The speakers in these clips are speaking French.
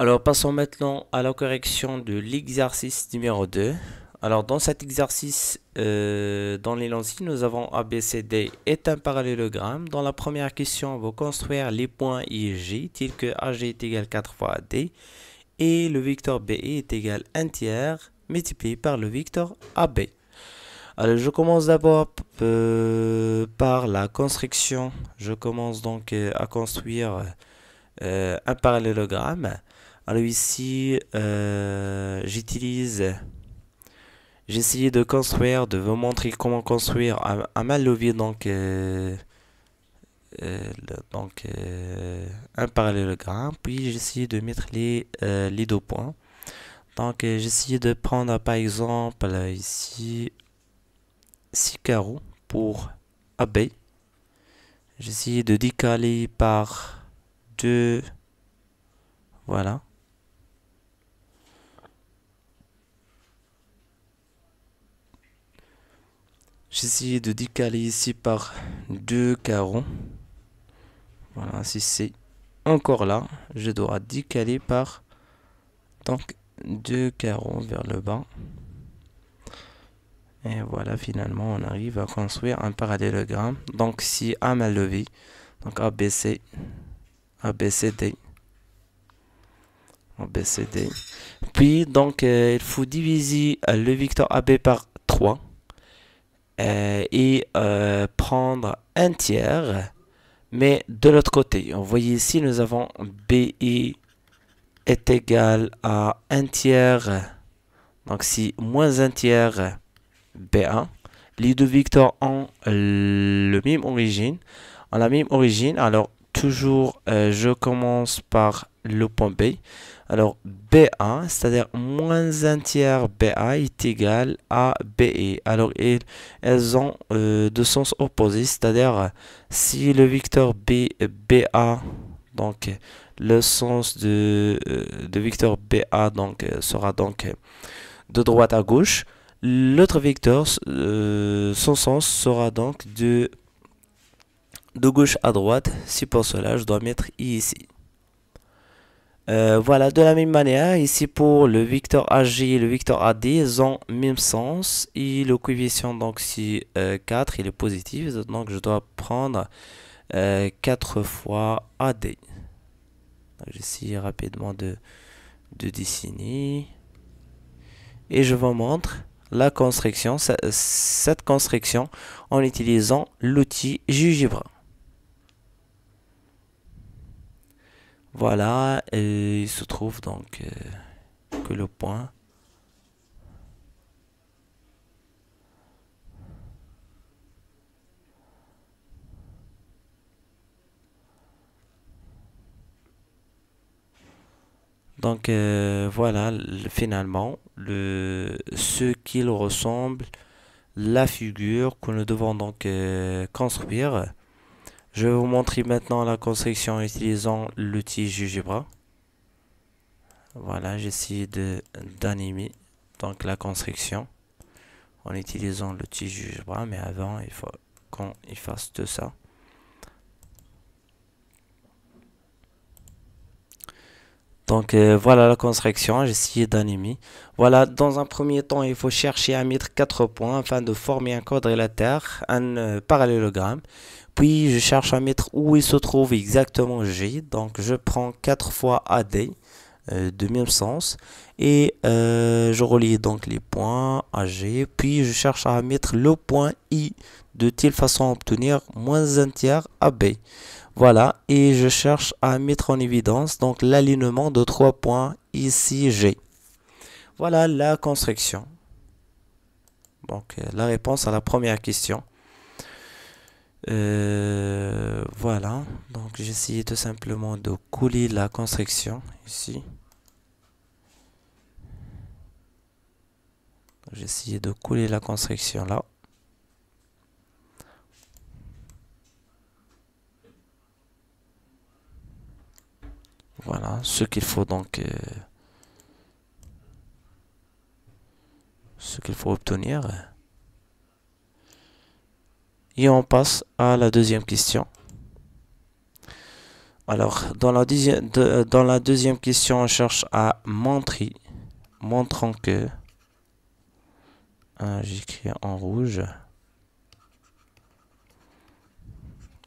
Alors, passons maintenant à la correction de l'exercice numéro 2. Alors, dans cet exercice, dans l'énoncé, nous avons ABCD est un parallélogramme. Dans la première question, on va construire les points I et J, tels que AG est égal 4 fois AD, et le vecteur BE est égal 1 tiers multiplié par le vecteur AB. Alors, je commence d'abord par la construction. Je commence donc à construire un parallélogramme. Alors ici, j'ai essayé de construire, de vous montrer comment construire un main levée, un parallélogramme. Puis j'ai essayé de mettre les deux points. Donc j'ai essayé de prendre par exemple ici 6 carreaux pour AB. J'ai essayé de décaler par 2. Voilà. J'ai essayé de décaler ici par 2 carreaux. Voilà, si c'est encore là, je dois décaler par donc 2 carreaux vers le bas. Et voilà, finalement, on arrive à construire un parallélogramme. Donc, si A mal levé, donc ABC, ABCD, ABCD. Puis, donc, il faut diviser le vecteur AB par 3 et prendre un tiers. Mais de l'autre côté, vous voyez ici, nous avons BI est égal à 1 tiers. Donc, si moins 1 tiers BA, les deux vecteurs ont le même origine. En la même origine, alors toujours, je commence par le point B. Alors, BA, c'est-à-dire moins 1 tiers BA est égal à BE. Alors, elles ont deux sens opposés, c'est-à-dire si le vecteur BA, donc le sens de vecteur BA donc, sera donc de droite à gauche, l'autre vecteur, son sens sera donc de gauche à droite. C'est pour cela je dois mettre I ici. Voilà, de la même manière, ici pour le vecteur AG et le vecteur AD, ils ont le même sens. Et le coefficient, donc, si 4, il est positif. Donc, je dois prendre 4 fois AD. J'essaie rapidement de dessiner. Et je vous montre la construction, cette construction en utilisant l'outil GeoGebra. Voilà, et il se trouve donc que le point donc voilà finalement ce qu'il ressemble la figure que nous devons donc construire. Je vais vous montrer maintenant la construction en utilisant l'outil GeoGebra. Voilà, j'essaie d'animer donc la construction en utilisant l'outil GeoGebra, mais avant il faut qu'on fasse tout ça. Donc voilà la construction, j'ai essayé d'animer. Voilà, dans un premier temps, il faut chercher à mettre 4 points afin de former un quadrilatère, un parallélogramme. Puis je cherche à mettre où il se trouve exactement G. Donc je prends 4 fois AD de même sens et je relie donc les points AG. Puis je cherche à mettre le point I de telle façon à obtenir moins 1 tiers AB. Voilà, et je cherche à mettre en évidence donc l'alignement de 3 points ici G. Voilà la construction. Donc la réponse à la première question. Voilà, donc j'ai essayé tout simplement de couler la construction ici. J'ai essayé de couler la construction là. Voilà, ce qu'il faut donc ce qu'il faut obtenir. Et on passe à la deuxième question. Alors, dans la deuxième question, on cherche à montrer, montrant que, j'écris en rouge,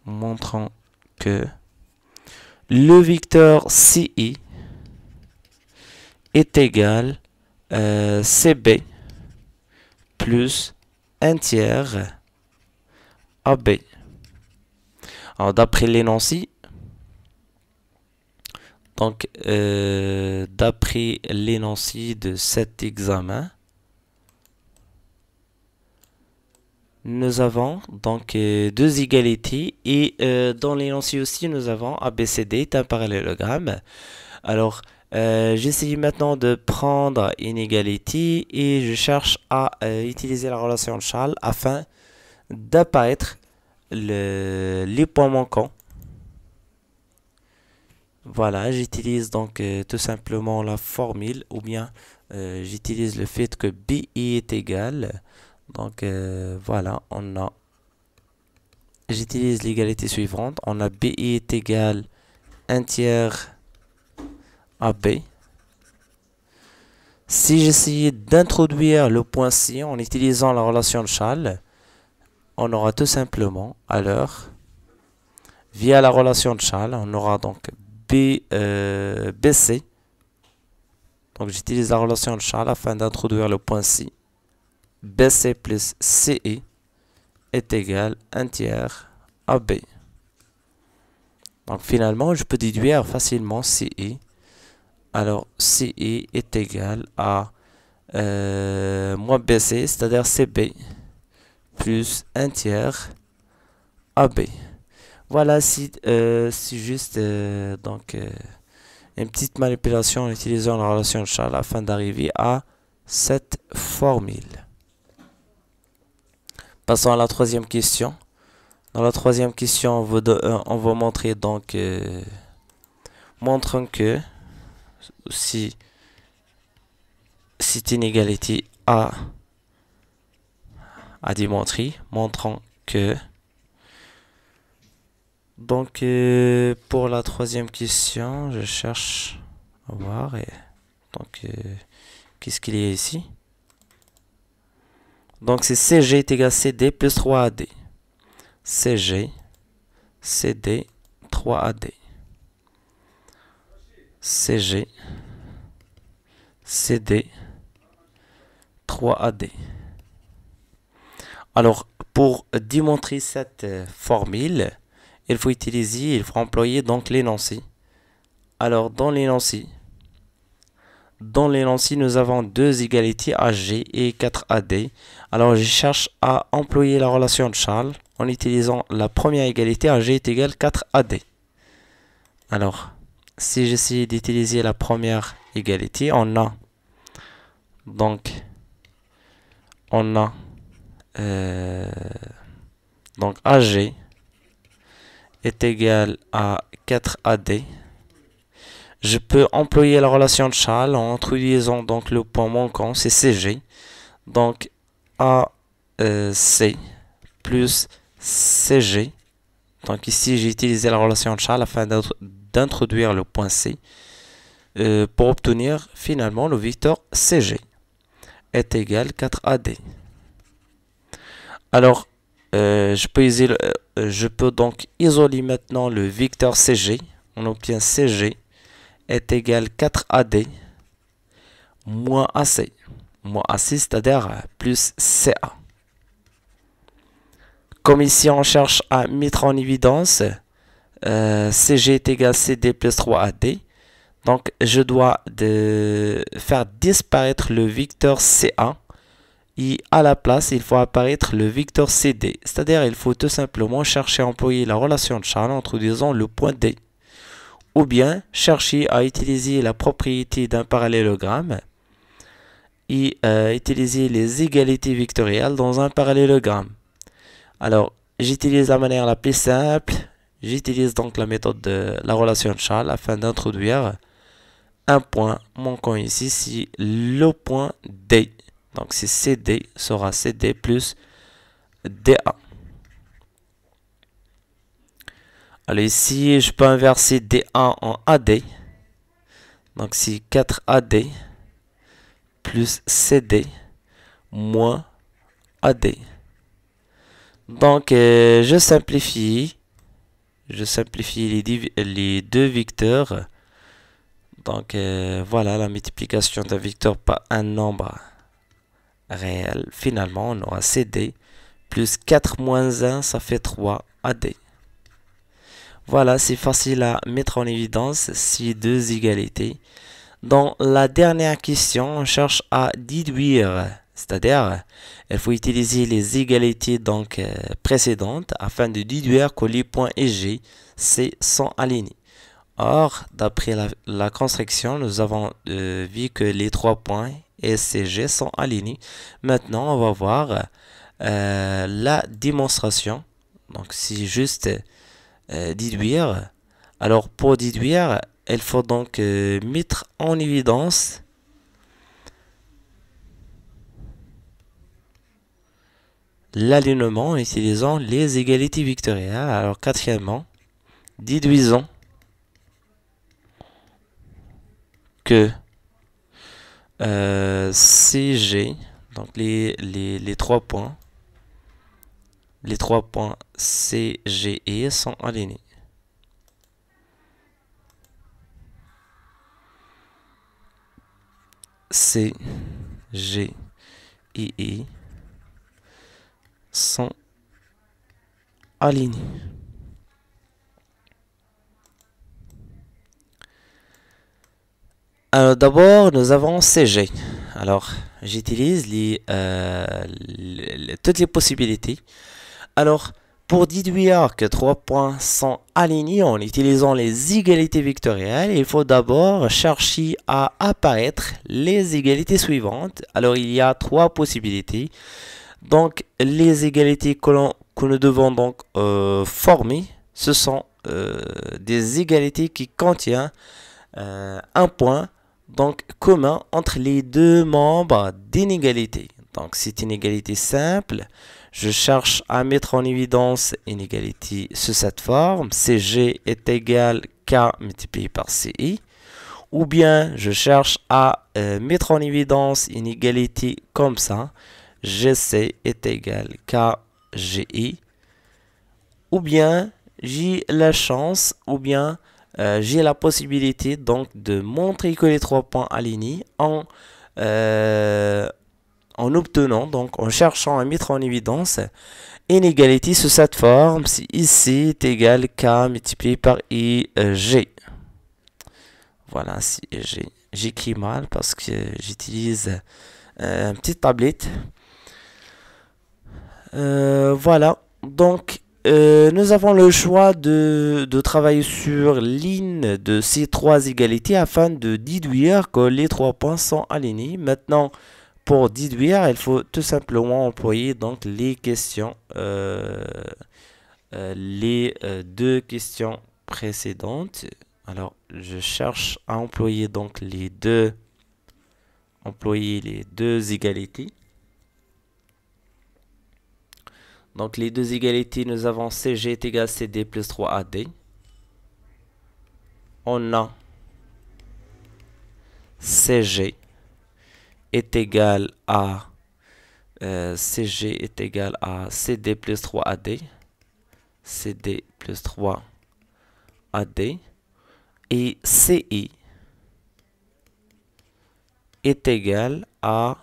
montrant que le vecteur CI est égal à CB plus 1 tiers AB. Alors, d'après l'énoncé, d'après l'énoncé de cet examen, nous avons donc deux égalités et dans l'énoncé aussi nous avons ABCD est un parallélogramme. Alors j'essaie maintenant de prendre une égalité et je cherche à utiliser la relation de Charles afin d'apparaître les points manquants. Voilà, j'utilise donc tout simplement la formule ou bien j'utilise le fait que BI est égal. Donc voilà, j'utilise l'égalité suivante. On a BI est égal 1 tiers AB. Si j'essayais d'introduire le point C en utilisant la relation de Charles, on aura tout simplement, alors, via la relation de Charles, on aura donc BC. Donc j'utilise la relation de Charles afin d'introduire le point C. BC plus CE est égal à 1 tiers AB. Donc finalement, je peux déduire facilement CE. Alors CE est égal à moins BC, c'est-à-dire CB, plus 1 tiers AB. Voilà, c'est juste donc une petite manipulation en utilisant la relation de Charles afin d'arriver à cette formule. Passons à la troisième question. Dans la troisième question, on va montrer donc montrant que si c'est une égalité A à démontrer, montrant que donc pour la troisième question, je cherche à voir donc qu'est-ce qu'il y a ici? Donc c'est CG est égal à CD plus 3AD. CG, CD, 3AD. CG, CD, 3AD. Alors, pour démontrer cette formule, il faut employer donc l'énoncé. Alors, dans l'énoncé, nous avons deux égalités AG et 4AD. Alors, je cherche à employer la relation de Charles en utilisant la première égalité AG est égal à 4AD. Alors, si j'essaie d'utiliser la première égalité, on a donc AG est égal à 4AD. Je peux employer la relation de Charles en introduisant donc le point manquant, c'est CG. Donc AC plus CG. Donc ici, j'ai utilisé la relation de Charles afin d'introduire le point C pour obtenir finalement le vecteur CG est égal à 4AD. Alors, je peux donc isoler maintenant le vecteur CG. On obtient CG est égal à 4AD moins AC. Moins AC, c'est-à-dire plus CA. Comme ici, on cherche à mettre en évidence CG est égal à CD plus 3AD. Donc, je dois faire disparaître le vecteur CA. Et à la place, il faut apparaître le vecteur CD. C'est-à-dire, il faut tout simplement chercher à employer la relation de Charles en introduisant le point D. Ou bien, chercher à utiliser la propriété d'un parallélogramme et utiliser les égalités vectorielles dans un parallélogramme. Alors, j'utilise la manière la plus simple. J'utilise donc la méthode de la relation de Charles afin d'introduire un point manquant ici, c'est le point D. Donc, c'est CD sera CD plus DA. Alors ici, je peux inverser D1 en AD. Donc c'est 4AD plus CD moins AD. Donc je simplifie les deux vecteurs. Donc voilà la multiplication d'un vecteur par un nombre réel. Finalement, on aura CD plus 4 moins 1, ça fait 3 AD. Voilà, c'est facile à mettre en évidence ces deux égalités. Dans la dernière question, on cherche à déduire, c'est-à-dire, il faut utiliser les égalités précédentes afin de déduire que les points E, G, C sont alignés. Or, d'après la construction, nous avons vu que les trois points E, C, G sont alignés. Maintenant, on va voir la démonstration. Donc, c'est juste déduire. Alors, pour déduire, il faut donc mettre en évidence l'alignement en utilisant les égalités vectorielles. Alors, quatrièmement, déduisons que CG, donc les trois points C, G et E sont alignés. C, G et E sont alignés. Alors d'abord, nous avons CG. Alors, j'utilise toutes les possibilités. Alors, pour déduire que trois points sont alignés en utilisant les égalités vectorielles, il faut d'abord chercher à apparaître les égalités suivantes. Alors, il y a trois possibilités. Donc, les égalités que nous devons donc former, ce sont des égalités qui contiennent un point donc commun entre les deux membres d'une égalité. Donc, c'est une égalité simple. Je cherche à mettre en évidence une égalité sous cette forme. CG est égal K multiplié par CI. Ou bien, je cherche à mettre en évidence une égalité comme ça. GC est égal KGI. Ou bien, j'ai la chance, ou bien j'ai la possibilité donc de montrer que les trois points alignés en obtenant, donc en cherchant à mettre en évidence une égalité sous cette forme, si ici est égal K multiplié par IG. Voilà, si j'écris mal parce que j'utilise une petite tablette. Voilà, donc nous avons le choix de travailler sur l'une de ces trois égalités afin de déduire que les trois points sont alignés. Maintenant, pour déduire, il faut tout simplement employer donc les questions, les deux questions précédentes. Alors, je cherche à employer donc les deux égalités. Donc, les deux égalités, nous avons CG est égal à CD plus 3AD. On a CG est égal à CG est égal à CD plus 3AD. CD plus 3AD. Et CI est égal à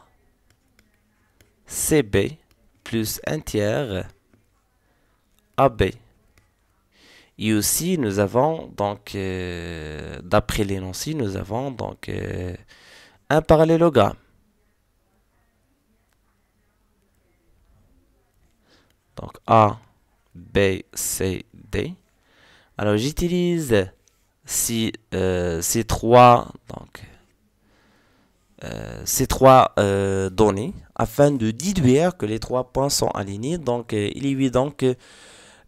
CB plus 1 tiers AB. Et aussi, nous avons donc, d'après l'énoncé, nous avons donc un parallélogramme. Donc A, B, C, D. Alors j'utilise ces trois données afin de déduire que les trois points sont alignés. Donc il est évident que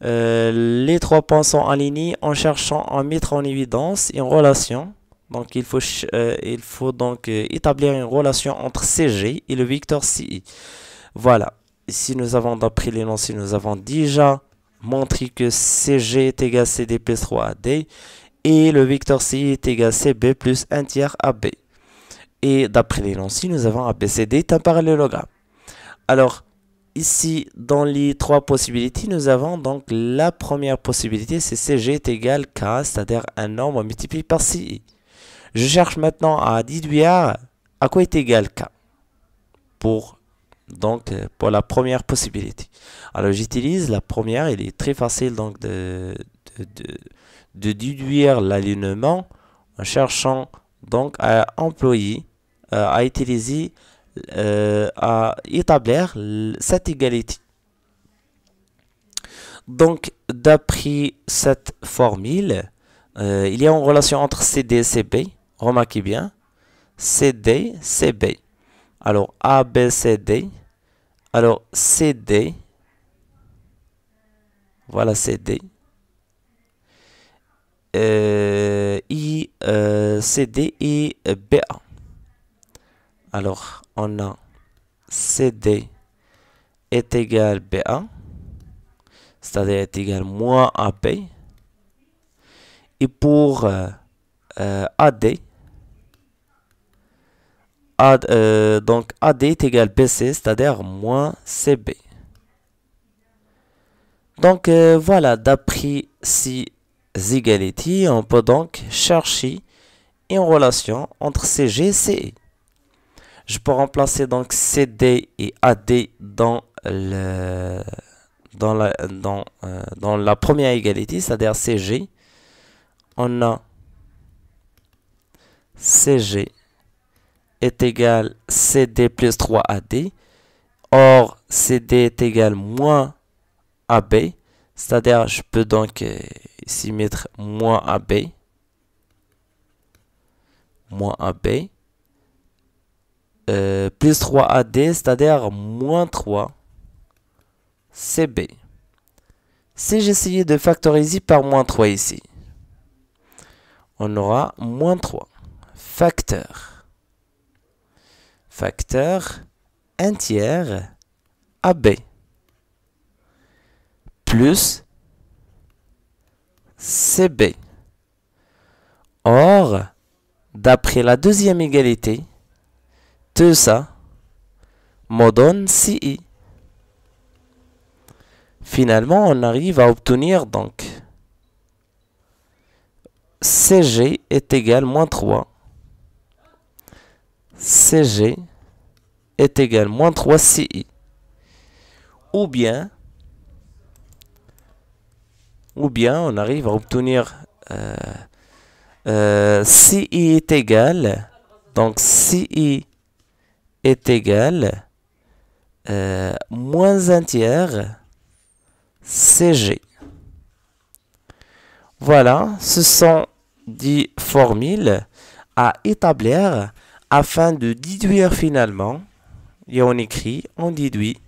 les trois points sont alignés en cherchant à mettre en évidence une relation. Donc il faut donc établir une relation entre CG et le vecteur CI. Voilà. Ici nous avons, d'après l'énoncé, nous avons déjà montrer que CG est égal à CD plus 3AD et le vecteur CI est égal à CB plus 1 tiers AB. Et d'après l'énoncé, nous avons ABCD est un parallélogramme. Alors, ici, dans les trois possibilités, nous avons donc la première possibilité, c'est CG est égal à K, c'est-à-dire un nombre multiplié par CI. Je cherche maintenant à déduire à quoi est égal K pour la première possibilité. Alors, j'utilise la première, il est très facile donc de déduire l'alignement en cherchant donc à employer, à utiliser, à établir cette égalité. Donc, d'après cette formule, il y a une relation entre CD et CB. Remarquez bien, CD, CB. Alors, ABCD. Alors, CD. Voilà CD. CD et BA. Alors, on a CD est égal BA, c'est-à-dire est égal moins AB. Et pour AD, donc AD est égal BC, c'est-à-dire moins CB. Donc voilà, d'après ces égalités, on peut donc chercher une relation entre CG et CE. Je peux remplacer donc CD et AD dans la première égalité, c'est-à-dire CG. On a CG est égal CD plus 3AD. Or, CD est égal moins AB. C'est-à-dire, je peux donc ici mettre moins AB. Moins AB. Plus 3AD, c'est-à-dire moins 3 CB. Si j'essayais de factoriser par moins 3 ici, on aura moins 3. Facteur 1 tiers AB plus CB. Or, d'après la deuxième égalité, tout ça me donne CI. Finalement, on arrive à obtenir donc CG est égal à moins 3. CG est égal à moins 3 CI. Ou bien on arrive à obtenir CI est égal, donc CI est égal moins 1 tiers CG. Voilà, ce sont des formules à établir afin de déduire finalement, et on écrit, on déduit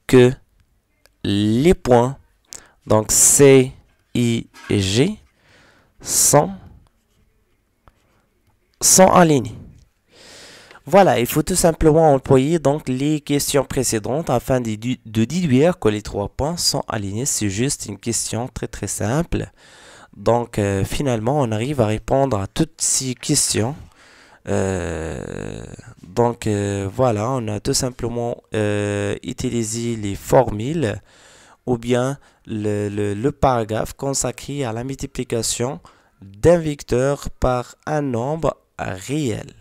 que les points, donc C, I et G, sont alignés. Voilà, il faut tout simplement employer donc les questions précédentes afin de déduire que les trois points sont alignés. C'est juste une question très très simple. Donc finalement, on arrive à répondre à toutes ces questions. Voilà, on a tout simplement utilisé les formules ou bien le paragraphe consacré à la multiplication d'un vecteur par un nombre réel.